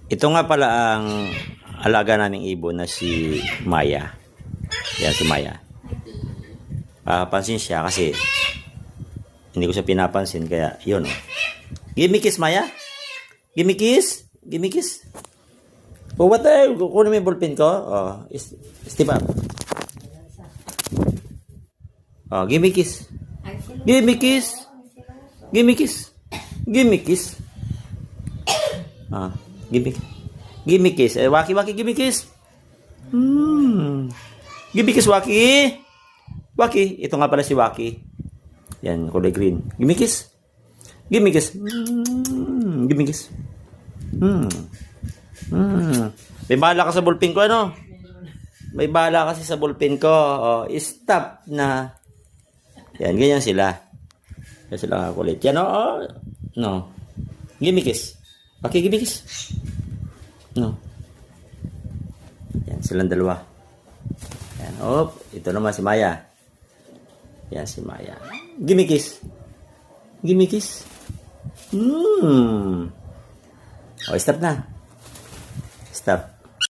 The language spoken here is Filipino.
Ito nga pala ang alaga naming ibon na si Maya. Yan si Maya. Papansin siya kasi hindi ko siya pinapansin kaya yun. Give me kiss, Maya. Give me kiss. Give me kiss. Oh, what the? Kunin mo yung ballpen ko. Oh, step up. Oh, give me kiss. Give me kiss. Give me kiss. Give me kiss. Ah, give me kiss. Waki, give me kiss. Give me kiss, Waki. Waki, ito nga pala si Waki. Yan, kulay green. Give me kiss. Give me kiss. Give me kiss. May bala ka sa ballpen ko, ano? May bala kasi sa ballpen ko. Oh, stop na. Yan, ganyan sila. Ganyan sila kakulit. Yan, oh. No. Give me kiss. Okay, give me kiss. No. Yan, silang dalawa. Yan, oh. Ito naman si Maya. Yan, si Maya. Give me kiss. Give me kiss. Oh, stop na. Stop.